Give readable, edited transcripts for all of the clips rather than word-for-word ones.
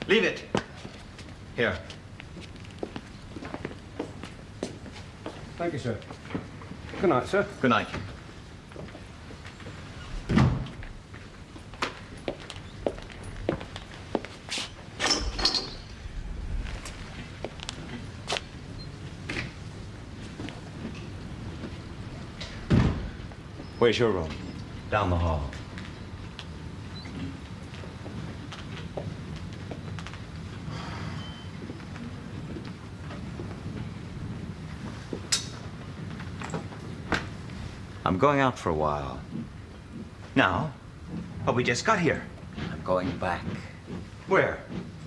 Leave it. Here. Thank you, sir. Good night, sir. Good night. Where's your room? Down the hall. I'm going out for a while. Now? But we just got here. I'm going back. Where?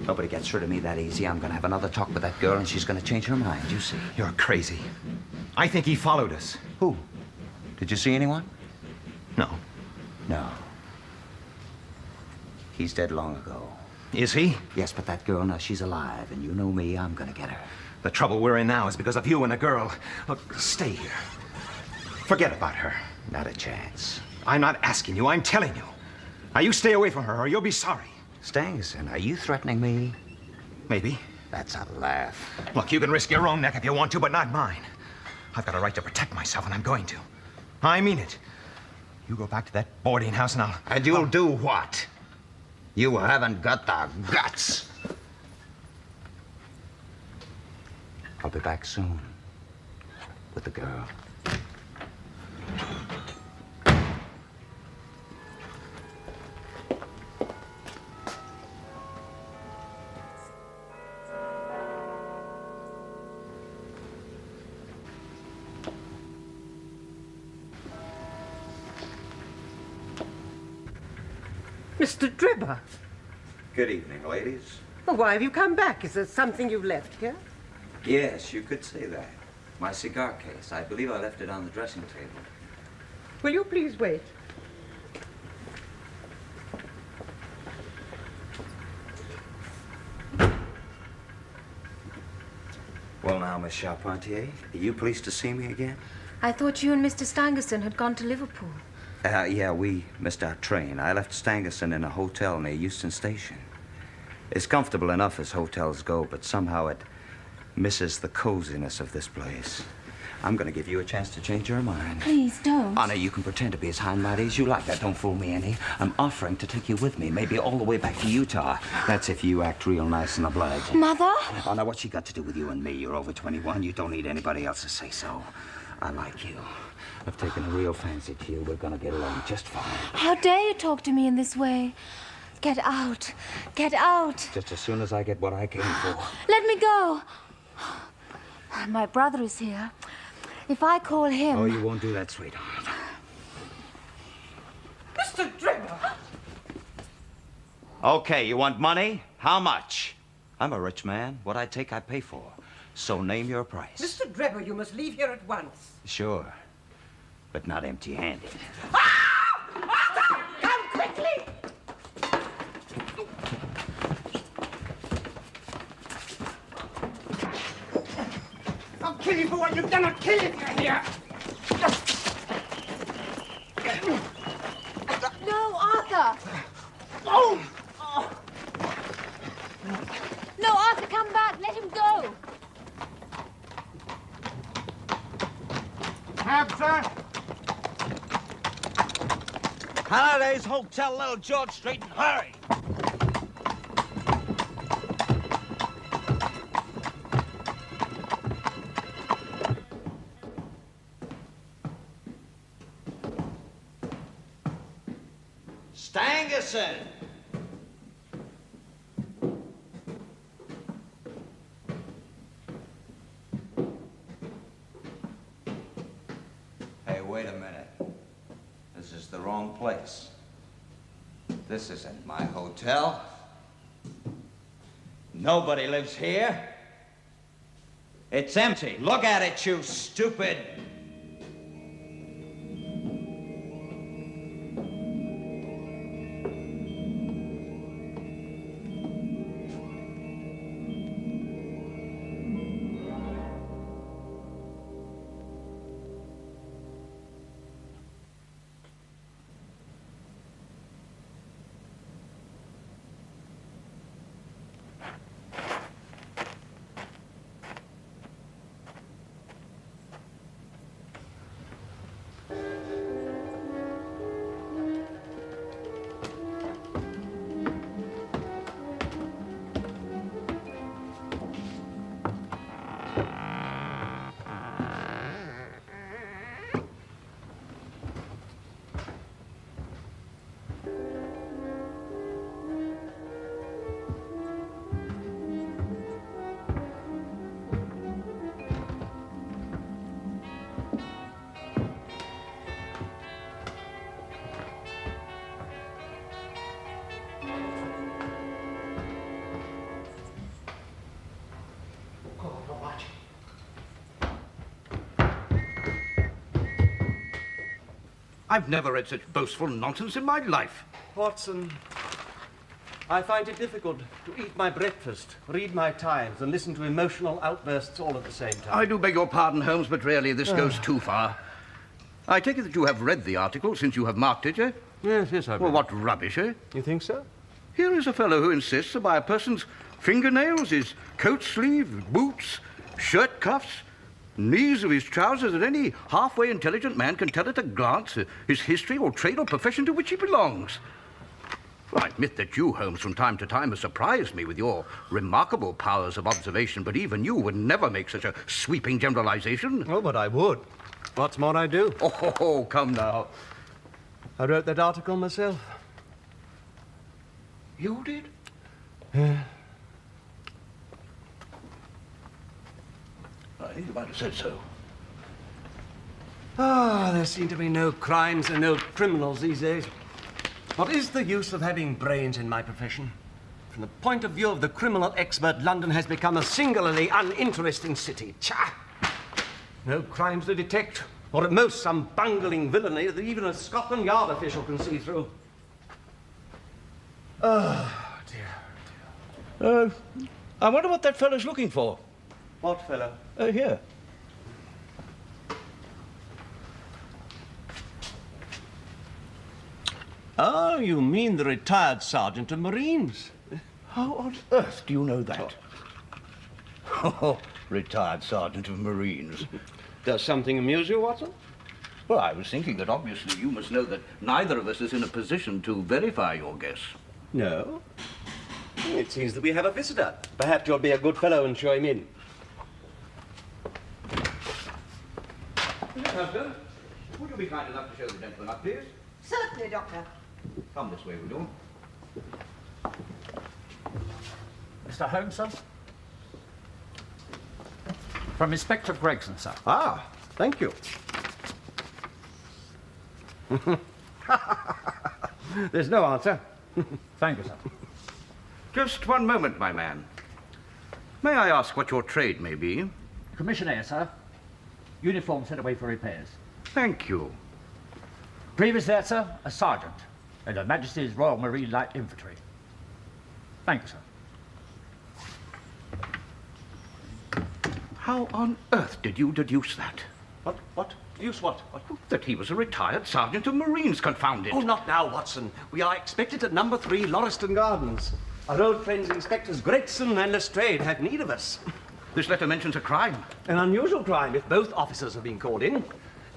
Nobody gets rid of me that easy. I'm gonna have another talk with that girl and she's gonna change her mind, you see. You're crazy. I think he followed us. Who? Did you see anyone? No. No. He's dead long ago. Is he? Yes, but that girl, now she's alive, and you know me, I'm gonna get her. The trouble we're in now is because of you and a girl. Look, stay here. Forget about her. Not a chance. I'm not asking you, I'm telling you. Now you stay away from her or you'll be sorry. Stangerson, are you threatening me? Maybe. That's a laugh. Look, you can risk your own neck if you want to, but not mine. I've got a right to protect myself, and I'm going to. I mean it. You go back to that boarding house and I'll... And you'll do what? You haven't got the guts. I'll be back soon. With the girl. Mr. Drebber. Good evening, ladies. Well, why have you come back? Is there something you've left here? Yes, you could say that. My cigar case. I believe I left it on the dressing table. Will you please wait? Well, now, Miss Charpentier, are you pleased to see me again? I thought you and Mr. Stangerson had gone to Liverpool. Yeah, we missed our train. I left Stangerson in a hotel near Euston Station. It's comfortable enough as hotels go, but somehow it misses the coziness of this place. I'm going to give you a chance to change your mind. Please don't. Anna, you can pretend to be as high-mighty as you like. That don't fool me any. I'm offering to take you with me, maybe all the way back to Utah. That's if you act real nice and obliging. Mother? Oh, now, what's she got to do with you and me? You're over 21. You don't need anybody else to say so. I like you. I've taken a real fancy to you. We're going to get along just fine. How dare you talk to me in this way? Get out. Get out. Just as soon as I get what I came for. Let me go. My brother is here. If I call him... Oh, you won't do that, sweetheart. Mr. Drebber! Okay, you want money? How much? I'm a rich man. What I take, I pay for. So name your price. Mr. Drebber, you must leave here at once. Sure. But not empty-handed. Ah! Arthur! Come quickly! kill you for what you've done. I'll kill you if you're here. No, Arthur! Oh! No, Arthur, come back. Let him go. Cab, sir. Halliday's Hotel, Little George Street, and hurry! Stangerson! Hey, wait a minute. This is the wrong place. This isn't my hotel. Nobody lives here. It's empty. Look at it, you stupid. I've never read such boastful nonsense in my life. Watson, I find it difficult to eat my breakfast, read my Times, and listen to emotional outbursts all at the same time. I do beg your pardon, Holmes, but really this goes too far. I take it that you have read the article since you have marked it, eh? Yes, I've Well, read what rubbish, eh? it. You think so? Here is a fellow who insists that by a person's fingernails, his coat sleeve, boots, shirt cuffs, knees of his trousers, that any halfway intelligent man can tell at a glance his history or trade or profession to which he belongs. Well, I admit that you, Holmes, from time to time have surprised me with your remarkable powers of observation, but even you would never make such a sweeping generalization. Oh, but I would. What's more, I do. Oh, come now. I wrote that article myself. You did? I think you might have said so. Ah, there seem to be no crimes and no criminals these days. What is the use of having brains in my profession? From the point of view of the criminal expert, London has become a singularly uninteresting city. Cha! No crimes to detect, or at most some bungling villainy that even a Scotland Yard official can see through. Oh, dear. I wonder what that fellow's looking for. What fellow? Here. Oh, you mean the retired sergeant of Marines? How on earth do you know that? Oh, retired sergeant of Marines. Does something amuse you, Watson? Well, I was thinking that obviously you must know that neither of us is in a position to verify your guess. No. It seems that we have a visitor. Perhaps you'll be a good fellow and show him in. Doctor, would you be kind enough to show the gentleman up, please? Certainly, Doctor. Come this way, will you? Mr. Holmes, sir? From Inspector Gregson, sir. Ah, thank you. There's no answer. Thank you, sir. Just one moment, my man. May I ask what your trade may be? Commissioner, sir. Uniform sent away for repairs. Thank you. Previous there, sir, a sergeant in Her Majesty's Royal Marine Light Infantry. Thank you, sir. How on earth did you deduce that? What? Use what? That he was a retired sergeant of Marines, confound it. Oh, not now, Watson. We are expected at number 3, Lauriston Gardens. Our old friends Inspectors Gregson and Lestrade have need of us. This letter mentions a crime. An unusual crime if both officers have been called in.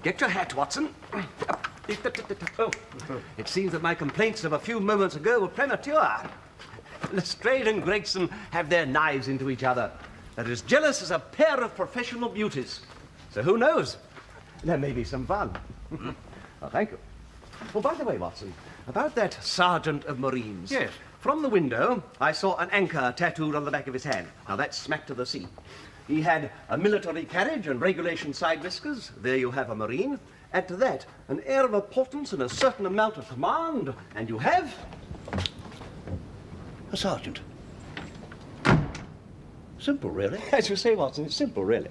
Get your hat, Watson. Oh, it seems that my complaints of a few moments ago were premature. Lestrade and Gregson have their knives into each other. They're as jealous as a pair of professional beauties. So who knows? There may be some fun. Oh, thank you. Oh, by the way, Watson, about that sergeant of Marines. Yes. From the window, I saw an anchor tattooed on the back of his hand. Now, that smacked of the sea. He had a military carriage and regulation side whiskers. There you have a Marine. Add to that an air of importance and a certain amount of command, and you have... A sergeant. Simple, really. As you say, Watson, it's simple, really.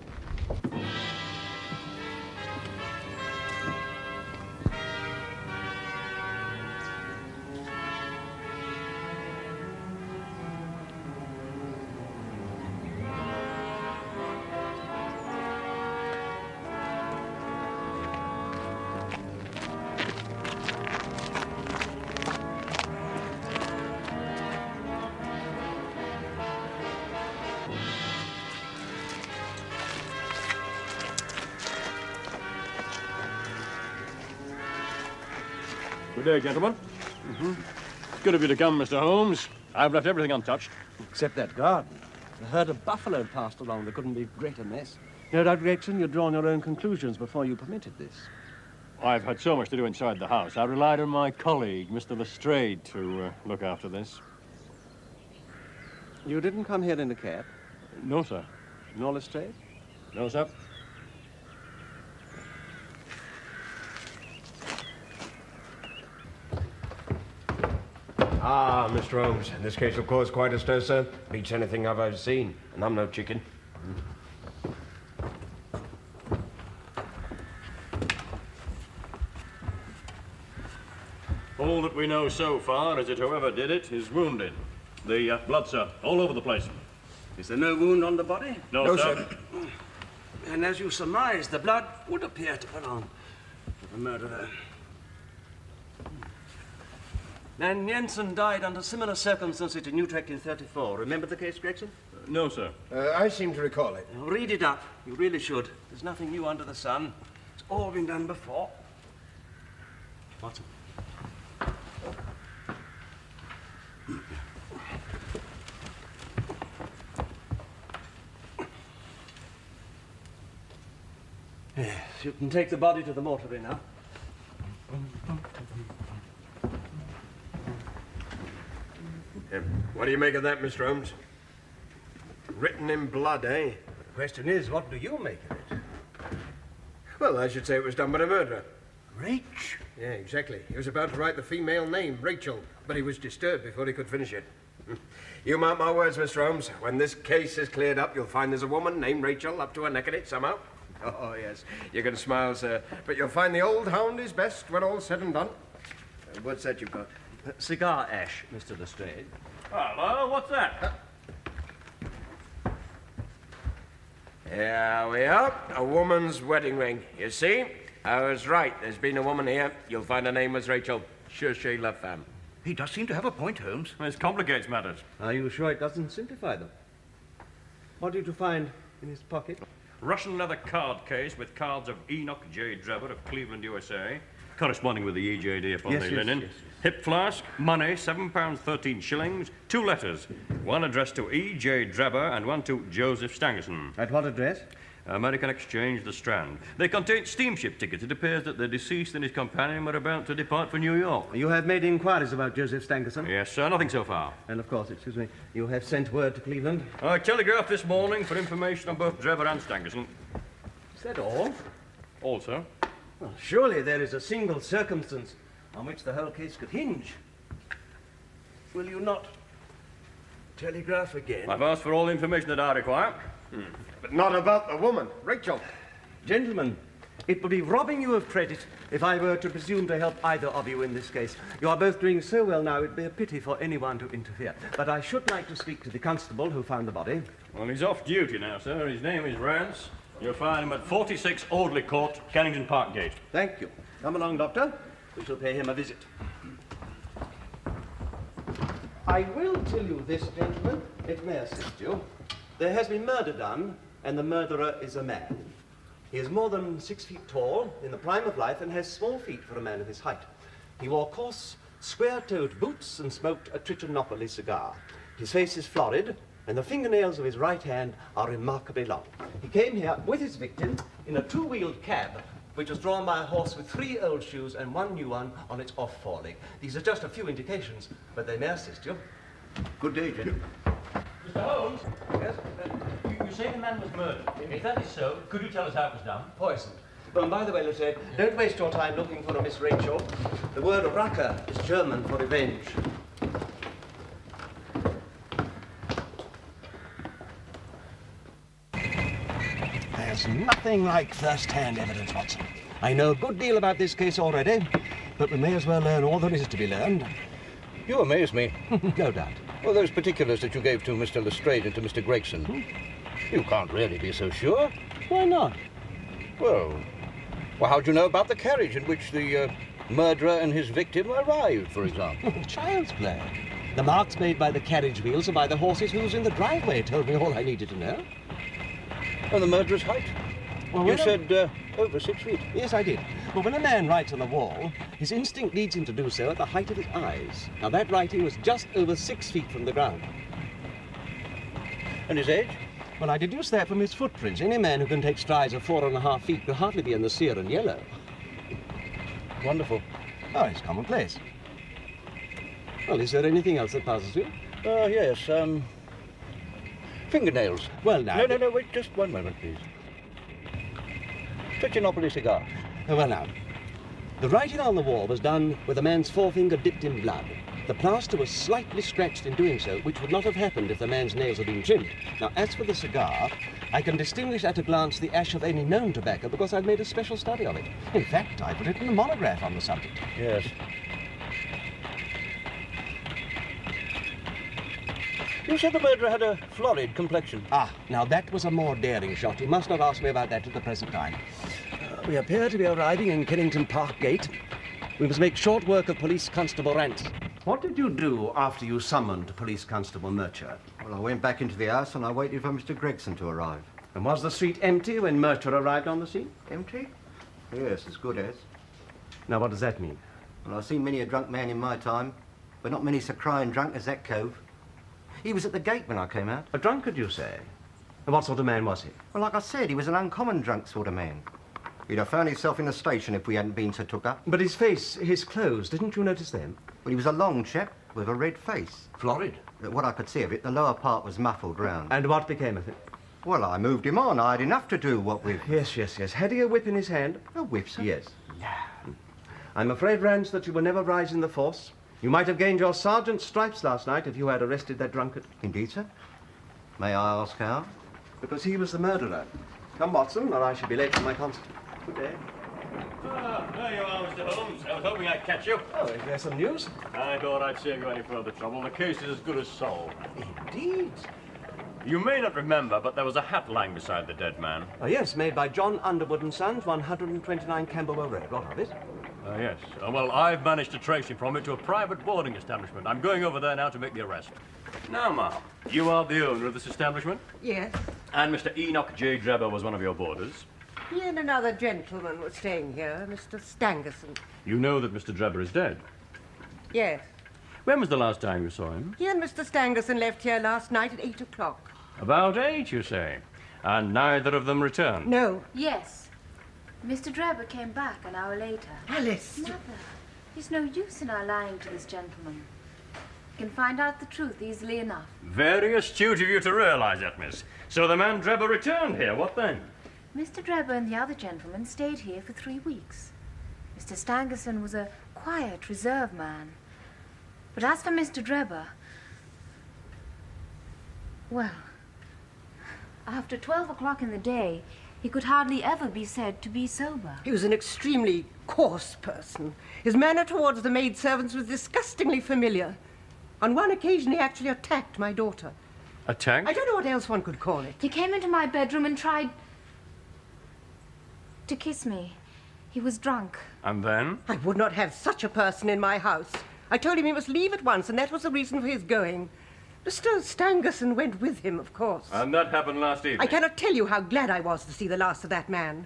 Good day, gentlemen. It's good of you to come, Mr. Holmes. I've left everything untouched. Except that garden. A herd of buffalo passed along. There couldn't be a greater mess. No doubt, Gregson, you'd drawn your own conclusions before you permitted this. I've had so much to do inside the house. I relied on my colleague, Mr. Lestrade, to look after this. You didn't come here in a cab? No, sir. Nor Lestrade? No, sir. Ah, Mr. Holmes. In this case, of course, quite a stir, sir. Beats anything I've ever seen. And I'm no chicken. All that we know so far is that whoever did it is wounded. The blood, sir, all over the place. Is there no wound on the body? No, sir. And as you surmise, the blood would appear to belong to the murderer. And Jensen died under similar circumstances in Utrecht in '34. Remember the case, Gregson? No, sir. I seem to recall it. Now, read it up. You really should. There's nothing new under the sun. It's all been done before. Watson. Yes, you can take the body to the mortuary now. What do you make of that, Mr. Holmes? Written in blood, eh? The question is, what do you make of it? Well, I should say it was done by a murderer. Rach? Yeah, exactly. He was about to write the female name, Rachel, but he was disturbed before he could finish it. You mark my words, Mr. Holmes. When this case is cleared up, you'll find there's a woman named Rachel up to her neck in it somehow. Oh, yes. You can smile, sir. But you'll find the old hound is best when all's said and done. What's that you've got? Cigar ash, Mr. Lestrade. Hello, what's that? Here we are. A woman's wedding ring. You see? I was right. There's been a woman here. You'll find her name was Rachel. Sure, she la femme. He does seem to have a point, Holmes. This complicates matters. Are you sure it doesn't simplify them? What did you find in his pocket? Russian leather card case with cards of Enoch J. Drebber of Cleveland, USA, corresponding with the EJD upon the linen. Hip flask, money, £7 13 shillings, 2 letters, one addressed to E.J. Drebber and one to Joseph Stangerson. At what address? American Exchange, The Strand. They contained steamship tickets. It appears that the deceased and his companion were about to depart for New York. You have made inquiries about Joseph Stangerson? Yes, sir. Nothing so far. And of course, excuse me, you have sent word to Cleveland? I telegraphed this morning for information on both Drebber and Stangerson. Is that all? Also, Well, surely there is a single circumstance on which the whole case could hinge. Will you not telegraph again? I've asked for all the information that I require. But not about the woman, Rachel. Gentlemen, it would be robbing you of credit if I were to presume to help either of you in this case. You are both doing so well now, it'd be a pity for anyone to interfere. But I should like to speak to the constable who found the body. Well, he's off duty now, sir. His name is Rance. You'll find him at 46 Audley Court, Kennington Park Gate. Thank you. Come along, Doctor. We shall pay him a visit. I will tell you this, gentlemen. It may assist you. There has been murder done, and the murderer is a man. He is more than 6 feet tall, in the prime of life, and has small feet for a man of his height. He wore coarse, square-toed boots and smoked a Trichinopoly cigar. His face is florid, and the fingernails of his right hand are remarkably long. He came here with his victim in a two-wheeled cab, which was drawn by a horse with 3 old shoes and 1 new one on its off foreleg. These are just a few indications, but they may assist you. Good day, gentlemen. Mr. Holmes, Yes? you say the man was murdered. If that is so, could you tell us how it was done? Poisoned. Oh, and by the way, Lieutenant, don't waste your time looking for a Miss Rachel. The word Rache is German for revenge. There's nothing like first-hand evidence, Watson. I know a good deal about this case already, but we may as well learn all there is to be learned. You amaze me. No doubt. Well, those particulars that you gave to Mr. Lestrade and to Mr. Gregson, you can't really be so sure. Why not? Well, how do you know about the carriage in which the murderer and his victim arrived, for example? Child's play. The marks made by the carriage wheels and by the horse's hooves in the driveway told me all I needed to know. And the murderer's height? Well, You when said over 6 feet. Yes, I did. But when a man writes on the wall, his instinct leads him to do so at the height of his eyes. Now, that writing was just over 6 feet from the ground. And his age? Well, I deduced that from his footprints. Any man who can take strides of 4.5 feet could hardly be in the sear and yellow. Wonderful. Oh, it's commonplace. Well, is there anything else that puzzles you? Yes, fingernails. Well, now... No, wait, just one moment, please. Trichinopoly cigar. Well, now, the writing on the wall was done with a man's forefinger dipped in blood. The plaster was slightly scratched in doing so, which would not have happened if the man's nails had been trimmed. Now, as for the cigar, I can distinguish at a glance the ash of any known tobacco because I've made a special study of it. In fact, I've written a monograph on the subject. Yes. You said the murderer had a florid complexion. Ah, now that was a more daring shot. You must not ask me about that at the present time. We appear to be arriving in Kennington Park Gate. We must make short work of Police Constable Rance. What did you do after you summoned Police Constable Murcher? Well, I went back into the house and I waited for Mr. Gregson to arrive. And was the street empty when Murcher arrived on the scene? Empty? Yes, as good as. Now, what does that mean? Well, I've seen many a drunk man in my time, but not many so crying drunk as that cove. He was at the gate when I came out. A drunkard, you say? And what sort of man was he? Well, like I said, he was an uncommon drunk sort of man. He'd have found himself in the station if we hadn't been so took up. But his face, his clothes, didn't you notice them? Well, he was a long chap with a red face. Florid. What I could see of it, the lower part was muffled round. And what became of it? Well, I moved him on. I had enough to do, what with... Yes. Had he a whip in his hand? A whip, sir? Yes. I'm afraid, Rance, that you will never rise in the force. You might have gained your sergeant's stripes last night if you had arrested that drunkard. Indeed, sir. May I ask how? Because he was the murderer. Come, Watson, or I shall be late for my concert. Good day. Ah, there you are, Mr. Holmes. I was hoping I'd catch you. Oh, is there some news? I thought I'd save you any further trouble. The case is as good as solved. Indeed. You may not remember, but there was a hat lying beside the dead man. Oh, yes, made by John Underwood and Sons, 129 Camberwell Road. What of it? Yes. Well, I've managed to trace him from it to a private boarding establishment. I'm going over there now to make the arrest. Now, ma'am, you are the owner of this establishment? Yes. And Mr. Enoch J. Drebber was one of your boarders? He and another gentleman were staying here, Mr. Stangerson. You know that Mr. Drebber is dead? Yes. When was the last time you saw him? He and Mr. Stangerson left here last night at 8 o'clock. About 8, you say? And neither of them returned? No. Yes. Mr. Drebber came back an hour later. Alice. Mother, there's no use in our lying to this gentleman. We can find out the truth easily enough. Very astute of you to realize that, miss. So the man Drebber returned here. What then? Mr. Drebber and the other gentleman stayed here for 3 weeks. Mr. Stangerson was a quiet, reserved man. But as for Mr. Drebber, well, after 12 o'clock in the day, he could hardly ever be said to be sober. He was an extremely coarse person. His manner towards the maidservants was disgustingly familiar. On one occasion, he actually attacked my daughter. Attacked? I don't know what else one could call it. He came into my bedroom and tried to kiss me. He was drunk. And then? I would not have such a person in my house. I told him he must leave at once, and that was the reason for his going. Mr. Stangerson went with him, of course. And that happened last evening? I cannot tell you how glad I was to see the last of that man.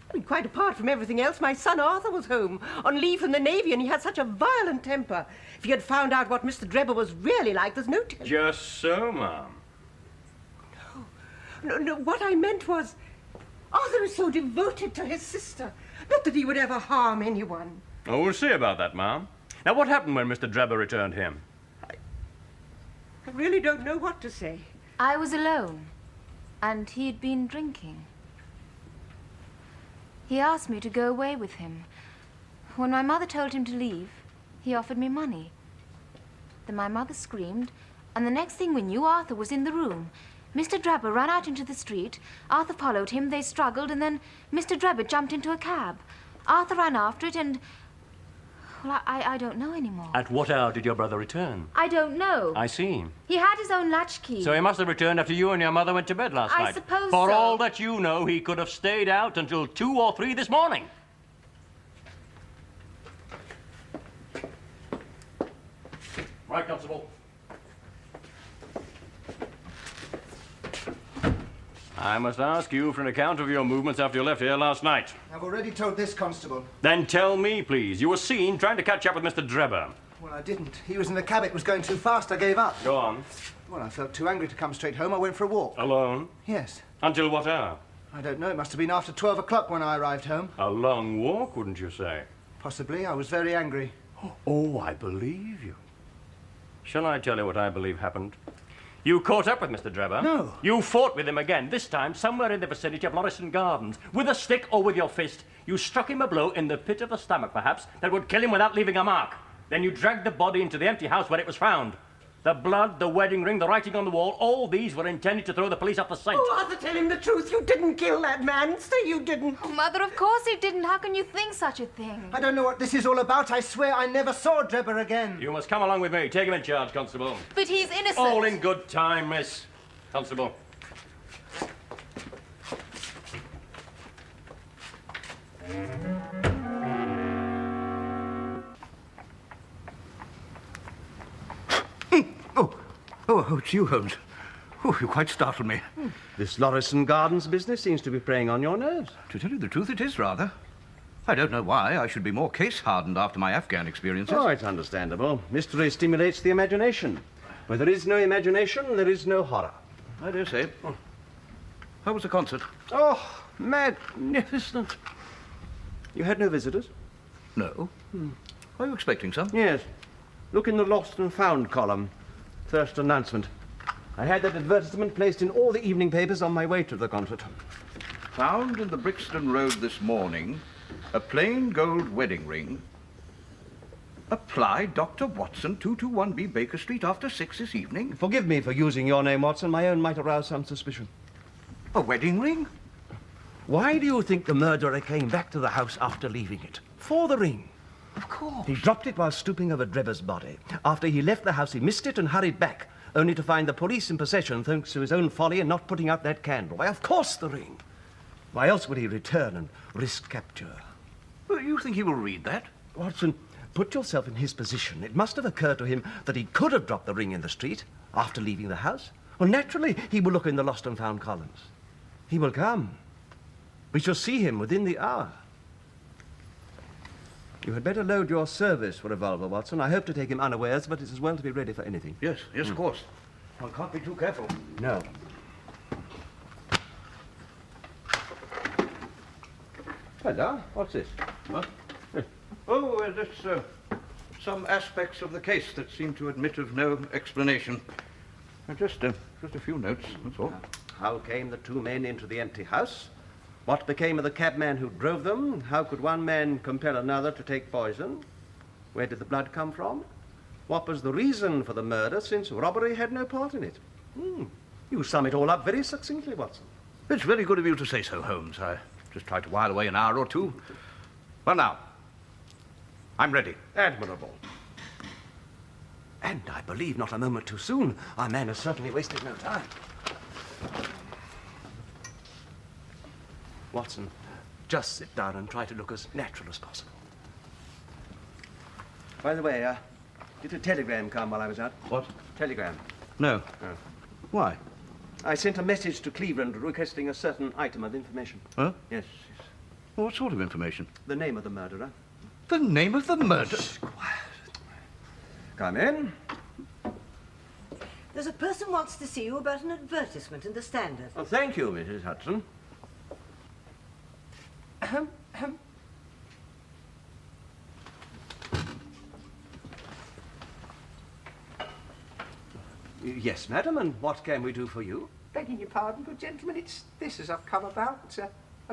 I mean, quite apart from everything else, my son Arthur was home on leave from the Navy, and he had such a violent temper. If he had found out what Mr. Drebber was really like, there's no telling. Just so, ma'am. No, what I meant was, Arthur is so devoted to his sister. Not that he would ever harm anyone. Oh, we'll see about that, ma'am. Now, what happened when Mr. Drebber returned him? I really don't know what to say. I was alone, and he'd been drinking. He asked me to go away with him. When my mother told him to leave, he offered me money. Then my mother screamed, and the next thing we knew, Arthur was in the room. Mr. Drebber ran out into the street. Arthur followed him. They struggled, and then Mr. Drebber jumped into a cab. Arthur ran after it, and... well, I don't know anymore. At what hour did your brother return? I don't know. I see. He had his own latchkey. So he must have returned after you and your mother went to bed last night. I suppose For so. all that you know, he could have stayed out until 2 or 3 this morning. Right, Constable. I must ask you for an account of your movements after you left here last night. I've already told this constable. Then tell me, please. You were seen trying to catch up with Mr. Drebber. Well, I didn't. He was in the cab. It was going too fast. I gave up. Go on. Well, I felt too angry to come straight home. I went for a walk. Alone? Yes. Until what hour? I don't know. It must have been after 12 o'clock when I arrived home. A long walk, wouldn't you say? Possibly. I was very angry. Oh, I believe you. Shall I tell you what I believe happened? You caught up with Mr. Drebber. No. You fought with him again, this time somewhere in the vicinity of Lauriston Gardens. With a stick or with your fist. You struck him a blow in the pit of the stomach, perhaps, that would kill him without leaving a mark. Then you dragged the body into the empty house where it was found. The blood, the wedding ring, the writing on the wall, all these were intended to throw the police off the scent. Oh, Arthur, tell him the truth. You didn't kill that man. Say you didn't. Oh, Mother, of course he didn't. How can you think such a thing? I don't know what this is all about. I swear I never saw Drebber again. You must come along with me. Take him in charge, Constable. But he's innocent. All in good time, miss. Constable. Oh, it's you, Holmes. Oh, you quite startled me. This Lauriston Gardens business seems to be preying on your nerves. To tell you the truth, it is rather. I don't know why I should be more case-hardened after my Afghan experiences. Oh, it's understandable. Mystery stimulates the imagination. Where there is no imagination, there is no horror. I dare say. How was the concert? Oh, magnificent. You had no visitors? No. Are you expecting some? Yes. Look in the Lost and Found column. First announcement. I had that advertisement placed in all the evening papers on my way to the concert. Found in the Brixton Road this morning, a plain gold wedding ring. Apply Dr. Watson, 221B Baker Street, after 6 this evening. Forgive me for using your name, Watson. My own might arouse some suspicion. A wedding ring? Why do you think the murderer came back to the house after leaving it? For the ring. Of course. He dropped it while stooping over Drebber's body. After he left the house, he missed it and hurried back, only to find the police in possession thanks to his own folly in not putting out that candle. Why, of course, the ring. Why else would he return and risk capture? Well, you think he will read that? Watson, put yourself in his position. It must have occurred to him that he could have dropped the ring in the street after leaving the house. Well, naturally, he will look in the Lost and Found columns. He will come. We shall see him within the hour. You had better load your service revolver, Watson. I hope to take him unawares, but it's as well to be ready for anything. Yes, of course. One can't be too careful. No. Hello, what's this? What? Oh, that's some aspects of the case that seem to admit of no explanation. Just a few notes, that's all. How came the two men into the empty house? What became of the cabman who drove them? How could one man compel another to take poison? Where did the blood come from? What was the reason for the murder, since robbery had no part in it? You sum it all up very succinctly, Watson. It's very good of you to say so, Holmes. I just tried to while away an hour or two. Well, now, I'm ready. Admirable. And I believe not a moment too soon. Our man has certainly wasted no time. Watson, just sit down and try to look as natural as possible. By the way, did a telegram come while I was out? What? Telegram. No. Oh. Why? I sent a message to Cleveland requesting a certain item of information. Huh? Yes. Well, what sort of information? The name of the murderer. The name of the murder? Come in. There's a person wants to see you about an advertisement in the Standard. Oh, thank you, Mrs. Hudson. Yes, madam, and what can we do for you? Begging your pardon, good gentlemen, it's this as I've come about. It's a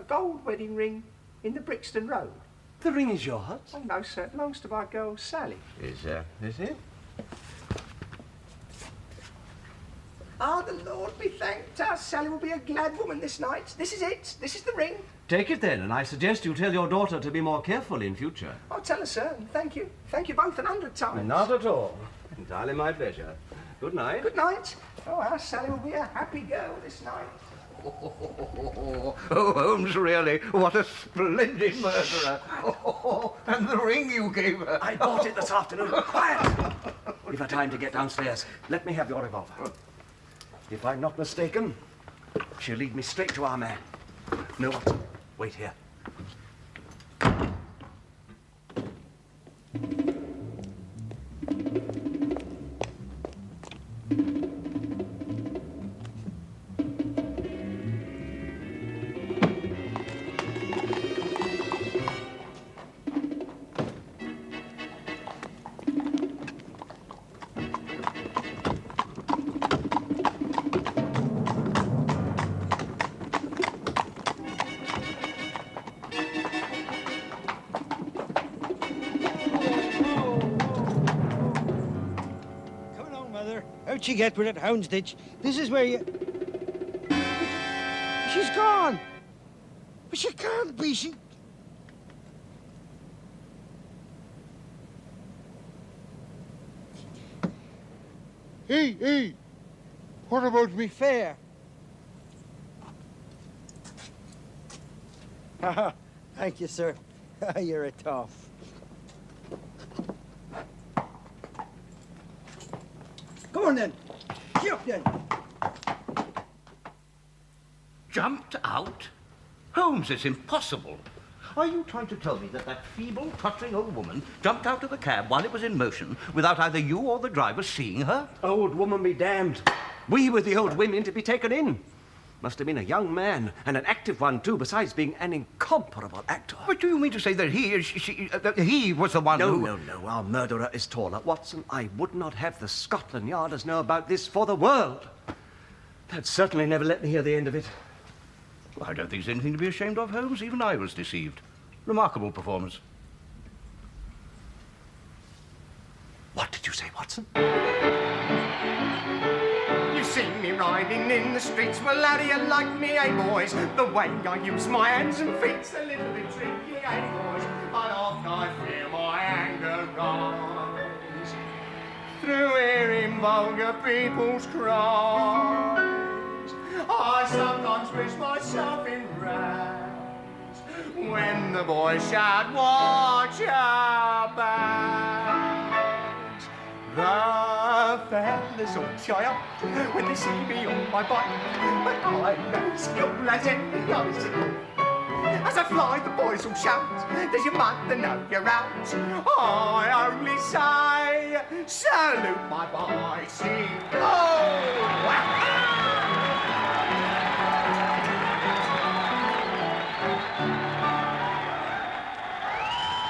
gold wedding ring in the Brixton Road. The ring is yours? Oh, no, sir. It belongs to my girl, Sally. Is it? Ah, the Lord be thanked. Our Sally will be a glad woman this night. This is it. This is the ring. Take it then, and I suggest you tell your daughter to be more careful in future. I'll tell her, sir, and thank you. Thank you both 100 times. Not at all. Entirely my pleasure. Good night. Good night. Oh, our Sally will be a happy girl this night. Oh, Holmes, really, what a splendid murderer. And the ring you gave her. I bought it this afternoon. Quiet! Give her time to get downstairs. Let me have your revolver. If I'm not mistaken, she'll lead me straight to our man. No, Watson, wait here. Out you get with it, Houndsditch. This is where you... She's gone. But she can't be. She... Hey, what about me fare? Thank you, sir. You're a tough. Come on, then. Get up, then. Jumped out? Holmes, it's impossible. Are you trying to tell me that that feeble, tottering old woman jumped out of the cab while it was in motion without either you or the driver seeing her? Old woman be damned. We were the old women to be taken in. Must have been a young man, and an active one, too, besides being an incomparable actor. But do you mean to say that he was the one who... No. Our murderer is taller. Watson, I would not have the Scotland Yarders know about this for the world. They'd certainly never let me hear the end of it. I don't think there's anything to be ashamed of, Holmes. Even I was deceived. Remarkable performance. What did you say, Watson? You've seen me riding in the streets. Well, how do you like me, eh, boys? The way I use my hands and feet's a little bit tricky, eh, boys? And oft I feel my anger rise through hearing vulgar people's cries. I sometimes wish myself in rags when the boys shout, "Watch your backs!" The fellas all shy up when they see me on my bike, but I'm as cool as any icicle. As I fly, the boys all shout, "Does your mother know you're out?" I only say, "Salute my bicycle!"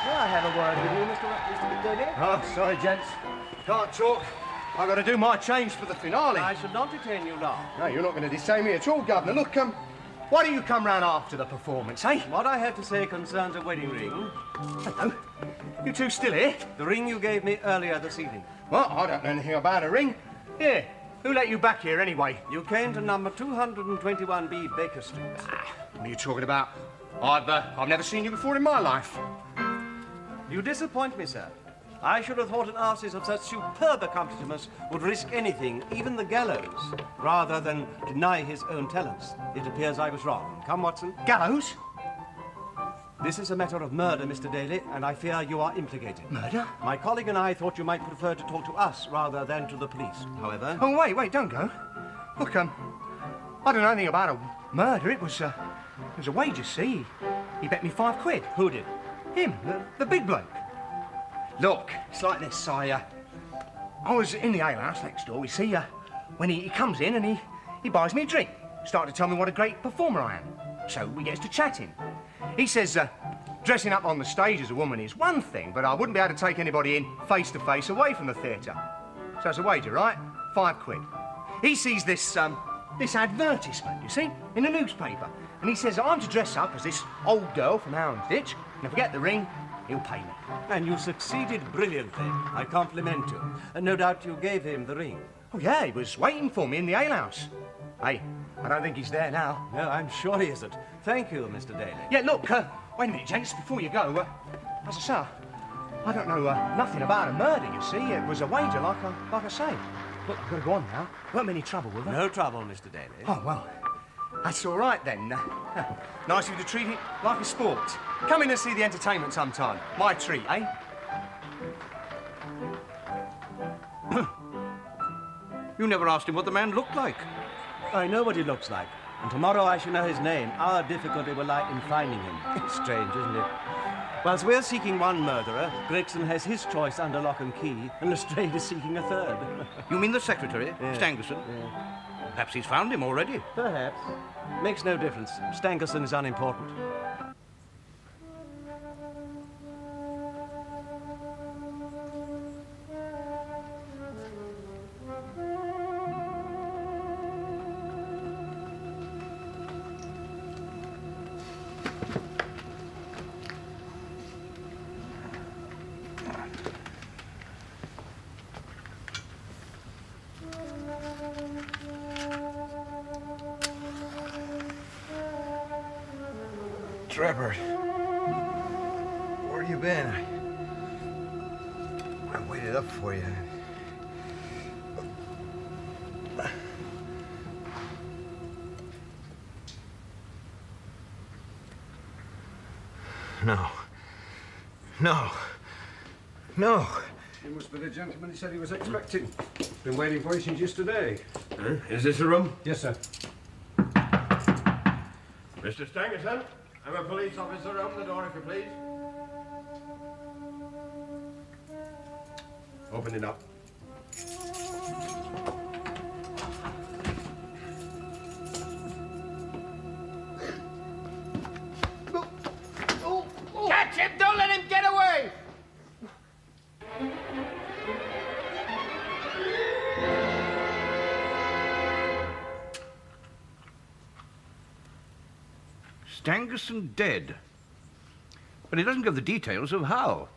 I have a word with you, Mr. McDonald. Oh, sorry, gents. Can't talk. I've got to do my change for the finale. I shall not detain you long. No, you're not going to detain me at all, Governor. Look, why do you come round after the performance, eh? What I have to say concerns a wedding ring. Hello. You two still here? The ring you gave me earlier this evening. Well, I don't know anything about a ring. Here, who let you back here anyway? You came to number 221B Baker Street. What are you talking about? I've never seen you before in my life. You disappoint me, sir. I should have thought an artist of such superb accomplishments would risk anything, even the gallows, rather than deny his own talents. It appears I was wrong. Come, Watson. Gallows? This is a matter of murder, Mr. Daly, and I fear you are implicated. Murder? My colleague and I thought you might prefer to talk to us rather than to the police. However... Oh, wait, don't go. Look, I don't know anything about a murder. It was a wager, see? He bet me £5. Who did? Him, the big bloke. Look, it's like this. I was in the alehouse next door. We see, when he comes in and he buys me a drink. Started to tell me what a great performer I am. So we gets to chatting. He says, dressing up on the stage as a woman is one thing, but I wouldn't be able to take anybody in face to face away from the theatre. So it's a wager, right? £5. He sees this advertisement, you see, in the newspaper. And he says I'm to dress up as this old girl from Houndsditch, and if I get the ring, he'll pay me. And you succeeded brilliantly. I compliment you. And no doubt you gave him the ring. Oh, yeah, he was waiting for me in the alehouse. Hey, I don't think he's there now. No, I'm sure he isn't. Thank you, Mr. Daly. Yeah, look, wait a minute, gents, before you go. As I say, I don't know nothing about a murder, you see. It was a wager, like I say. Look, I've got to go on now. Weren't any trouble with her? No trouble, Mr. Daly. Oh, well, that's all right then. Nice of you to treat it like a sport. Come in and see the entertainment sometime. My treat, eh? You never asked him what the man looked like. I know what he looks like. And tomorrow I shall know his name. Our difficulty will lie in finding him. It's strange, isn't it? Whilst we're seeking one murderer, Gregson has his choice under lock and key, and Lestrade is seeking a third. You mean the secretary, Yeah. Stangerson? Yeah. Perhaps he's found him already. Perhaps. Makes no difference. Stangerson is unimportant. Trevor, where you been? I waited up for you. No. No. No. You must be the gentleman he said he was expecting. Been waiting for you since yesterday. Is this the room? Yes, sir. Mr. Stangerson, I'm a police officer. Open the door, if you please. Open it up. Catch him! Don't let him get away! Stangerson dead. But it doesn't give the details of how.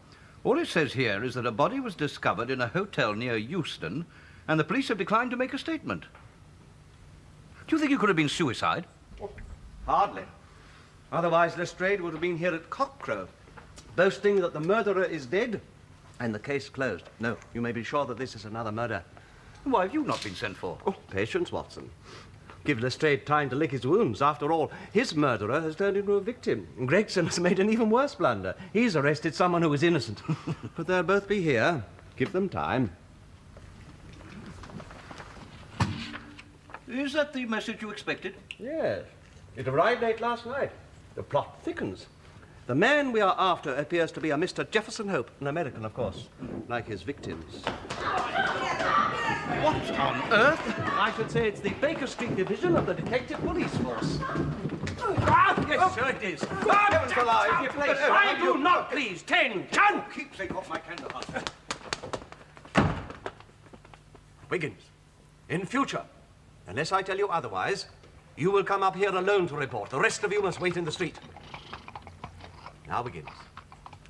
All it says here is that a body was discovered in a hotel near Euston, and the police have declined to make a statement. Do you think it could have been suicide? Hardly. Otherwise, Lestrade would have been here at cockcrow, boasting that the murderer is dead and the case closed. No, you may be sure that this is another murder. Why have you not been sent for? Oh, patience, Watson. Give Lestrade time to lick his wounds. After all, his murderer has turned into a victim. Gregson has made an even worse blunder. He's arrested someone who was innocent. But they'll both be here. Give them time. Is that the message you expected? Yes. It arrived late last night. The plot thickens. The man we are after appears to be a Mr. Jefferson Hope, an American, of course, like his victims. What on earth? I should say it's the Baker Street Division of the Detective Police Force. Yes, sir, it is. Good heavens alive! Your place. I do not please. 10, Chan! Keep take off my candle. Wiggins, in future, unless I tell you otherwise, you will come up here alone to report. The rest of you must wait in the street. Now, Wiggins,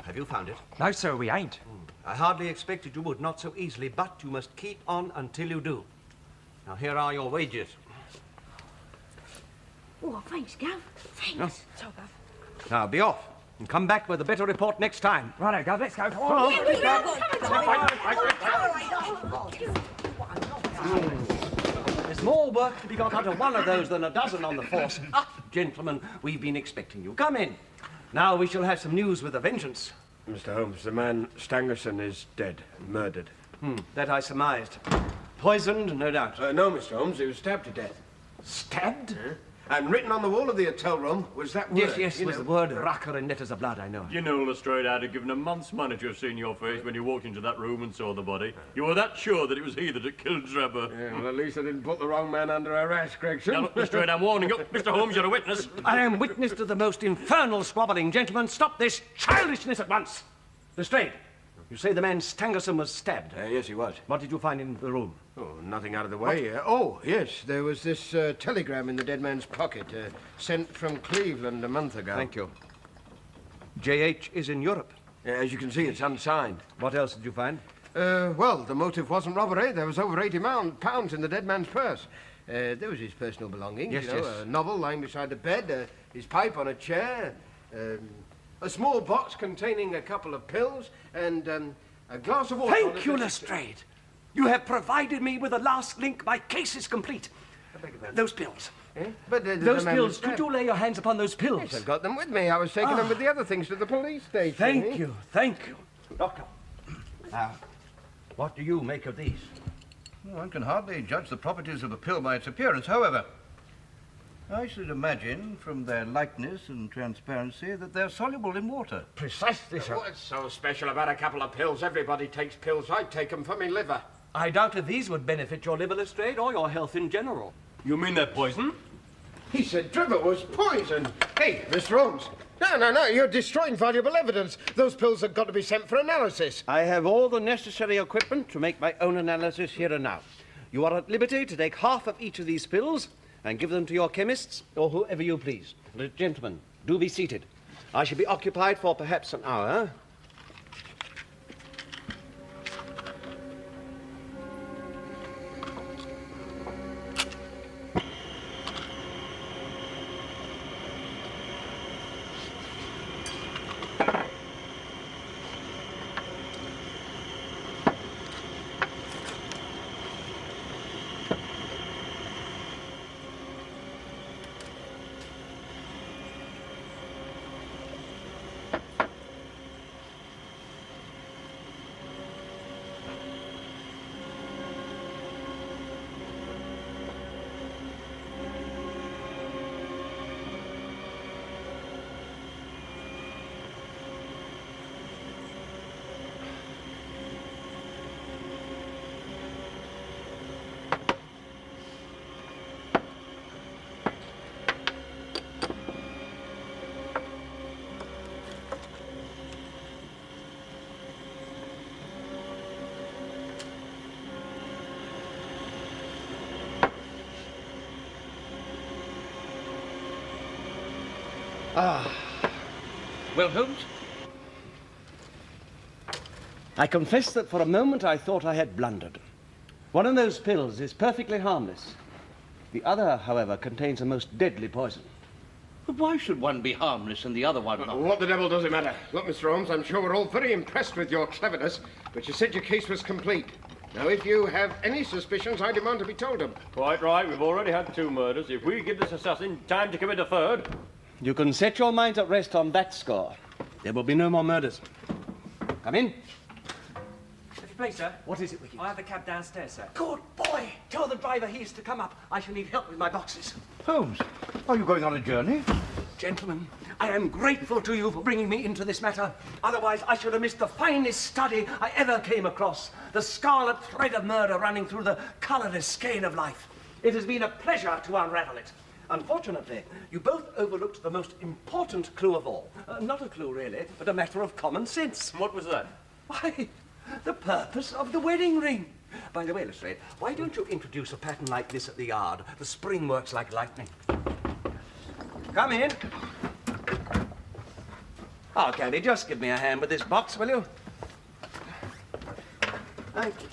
have you found it? No, sir, we ain't. I hardly expected you would, not so easily, but you must keep on until you do. Now, here are your wages. Oh, thanks, Gav. Thanks. No. So, Gav. Now, be off. And come back with a better report next time. Righto, Gov, let's go. Come on. There's more work to be got out of one of those than a dozen on the force. Gentlemen, we've been expecting you. Come in. Now we shall have some news with a vengeance. Mr. Holmes, the man Stangerson is dead, murdered. That I surmised. Poisoned, no doubt. No, Mr. Holmes, he was stabbed to death. Stabbed? And written on the wall of the hotel room was that word. Yes, was the word Racker in letters of blood, I know. You know, Lestrade, I'd have given a month's money to have seen your face when you walked into that room and saw the body. You were that sure that it was he that had killed Drebber. Yeah, well, at least I didn't put the wrong man under arrest, Gregson. Now, look, Lestrade, I'm warning you. Mr. Holmes, you're a witness. I am witness to the most infernal squabbling. Gentlemen, stop this childishness at once. Lestrade, you say the man Stangerson was stabbed? Yes, he was. What did you find in the room? Oh, nothing out of the way. Yes, there was this telegram in the dead man's pocket, sent from Cleveland a month ago. Thank you. J.H. is in Europe. As you can see, it's unsigned. What else did you find? Well, the motive wasn't robbery. There was over £80 in the dead man's purse. There was his personal belongings, Yes. a novel lying beside the bed, his pipe on a chair, a small box containing a couple of pills, and a glass of water. Thank you, Lestrade. You have provided me with the last link. My case is complete. Those pills. But Those pills. Could you lay your hands upon those pills? Yes, I've got them with me. I was taking them with the other things to the police station. Thank you. Doctor. Now, what do you make of these? One can hardly judge the properties of a pill by its appearance. However, I should imagine from their lightness and transparency that they're soluble in water. Precisely, sir. What's so special about a couple of pills? Everybody takes pills. I take them for me liver. I doubt if these would benefit your liver, Lestrade, or your health in general. You mean they're poison? He said Drebber was poisoned. Hey, Mr. Holmes. No, you're destroying valuable evidence. Those pills have got to be sent for analysis. I have all the necessary equipment to make my own analysis here and now. You are at liberty to take half of each of these pills and give them to your chemists or whoever you please. Gentlemen, do be seated. I shall be occupied for perhaps an hour. Well, Holmes? I confess that for a moment I thought I had blundered. One of those pills is perfectly harmless. The other, however, contains a most deadly poison. But why should one be harmless and the other one not? What the devil does it matter? Look, Mr. Holmes, I'm sure we're all very impressed with your cleverness, but you said your case was complete. Now, if you have any suspicions, I demand to be told them. Quite right. We've already had 2 murders. If we give this assassin time to commit a third... You can set your minds at rest on that score. There will be no more murders. Come in. If you please, sir. What is it, Wicked? I have the cab downstairs, sir. Good boy. Tell the driver he is to come up. I shall need help with my boxes. Holmes, are you going on a journey? Gentlemen, I am grateful to you for bringing me into this matter. Otherwise, I should have missed the finest study I ever came across. The scarlet thread of murder running through the colourless skein of life. It has been a pleasure to unravel it. Unfortunately, you both overlooked the most important clue of all. Not a clue, really, but a matter of common sense. What was that? Why, the purpose of the wedding ring. By the way, Lestrade, why don't you introduce a pattern like this at the yard? The spring works like lightning. Come in. Oh, Candy, just give me a hand with this box, will you? Thank you.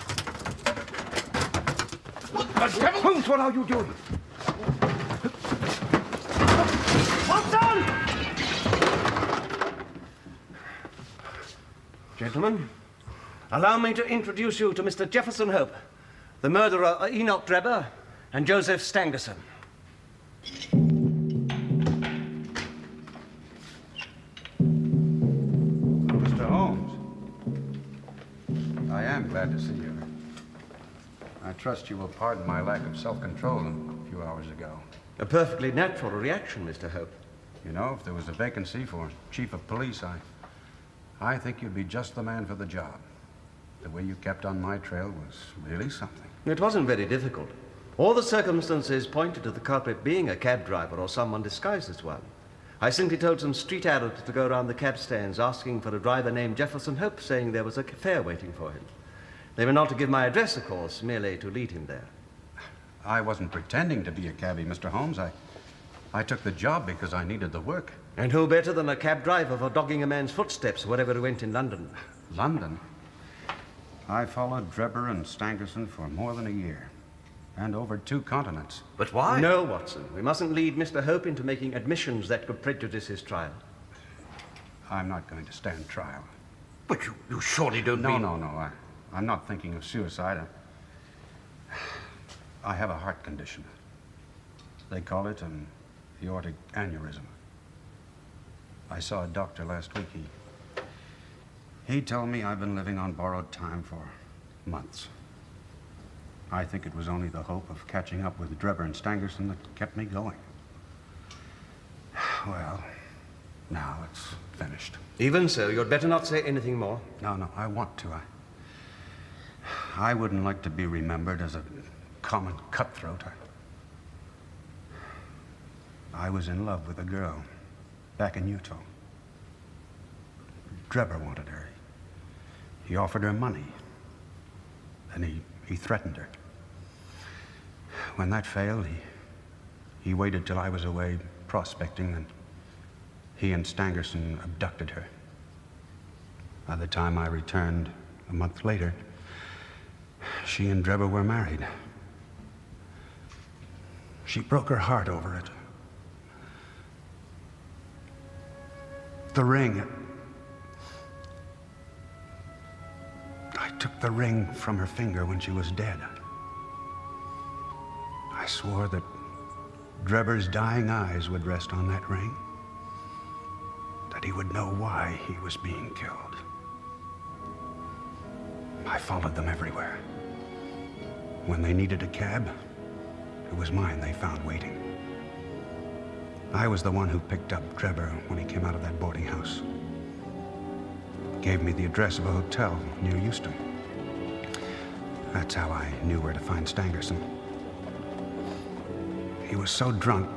Holmes, what are you doing? What's on? Gentlemen, allow me to introduce you to Mr. Jefferson Hope, the murderer of Enoch Drebber and Joseph Stangerson. Mr. Holmes, I am glad to see you. I trust you will pardon my lack of self-control a few hours ago. A perfectly natural reaction, Mr. Hope. You know, if there was a vacancy for chief of police, I think you'd be just the man for the job. The way you kept on my trail was really something. It wasn't very difficult. All the circumstances pointed to the culprit being a cab driver or someone disguised as one. I simply told some street Arabs to go around the cab stands asking for a driver named Jefferson Hope, saying there was a fare waiting for him. They were not to give my address, of course, merely to lead him there. I wasn't pretending to be a cabbie, Mr. Holmes. I took the job because I needed the work. And who better than a cab driver for dogging a man's footsteps wherever he went in London? London? I followed Drebber and Stangerson for more than a year. And over 2 continents. But why? No, Watson. We mustn't lead Mr. Hope into making admissions that could prejudice his trial. I'm not going to stand trial. But you surely don't mean... No. I'm not thinking of suicide. I have a heart condition. They call it an aortic aneurysm. I saw a doctor last week. He told me I've been living on borrowed time for months. I think it was only the hope of catching up with Drebber and Stangerson that kept me going. Well, now it's finished. Even so, you'd better not say anything more. No, I want to. I wouldn't like to be remembered as a common cutthroat. I was in love with a girl back in Utah. Drebber wanted her. He offered her money. Then he threatened her. When that failed, he waited till I was away prospecting, and he and Stangerson abducted her. By the time I returned a month later, she and Drebber were married. She broke her heart over it. The ring. I took the ring from her finger when she was dead. I swore that Drebber's dying eyes would rest on that ring, that he would know why he was being killed. I followed them everywhere. When they needed a cab, it was mine they found waiting. I was the one who picked up Drebber when he came out of that boarding house. Gave me the address of a hotel near Euston. That's how I knew where to find Stangerson. He was so drunk,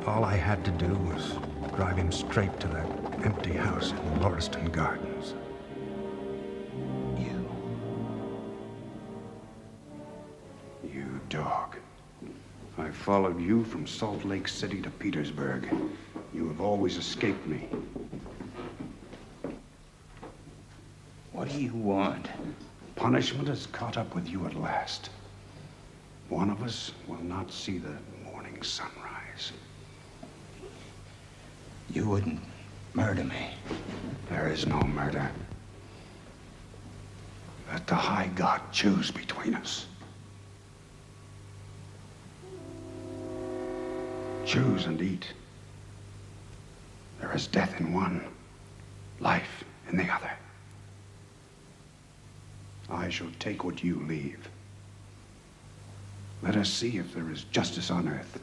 all I had to do was drive him straight to that empty house in Lauriston Gardens. You dog. I followed you from Salt Lake City to Petersburg. You have always escaped me. What do you want? Punishment has caught up with you at last. One of us will not see the morning sunrise. You wouldn't murder me. There is no murder. Let the High God choose between us. Choose and eat. There is death in one, life in the other. I shall take what you leave. Let us see if there is justice on earth,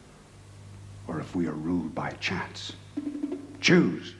or if we are ruled by chance. Choose.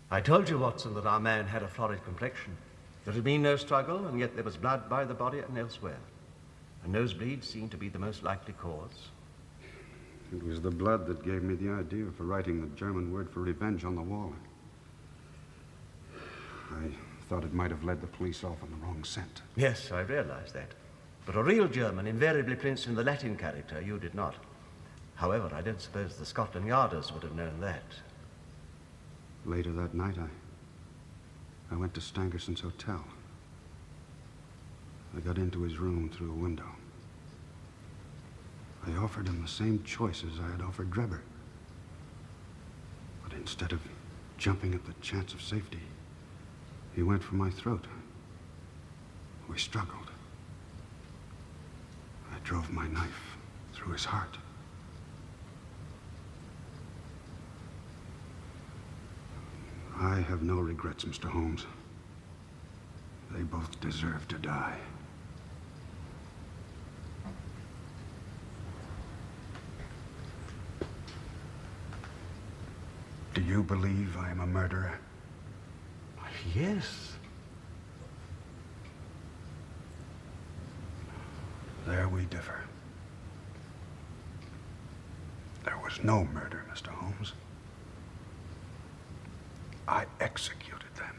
I told you, Watson, that our man had a florid complexion. There had been no struggle, and yet there was blood by the body and elsewhere. A nosebleed seemed to be the most likely cause. It was the blood that gave me the idea for writing the German word for revenge on the wall. I thought it might have led the police off on the wrong scent. Yes, I realized that. But a real German invariably prints in the Latin character. You did not. However, I don't suppose the Scotland Yarders would have known that. Later that night, I went to Stangerson's hotel. I got into his room through a window. I offered him the same choices I had offered Drebber. But instead of jumping at the chance of safety, he went for my throat. We struggled. I drove my knife through his heart. I have no regrets, Mr. Holmes. They both deserve to die. Do you believe I am a murderer? Yes. There we differ. There was no murder, Mr. Holmes. I executed them.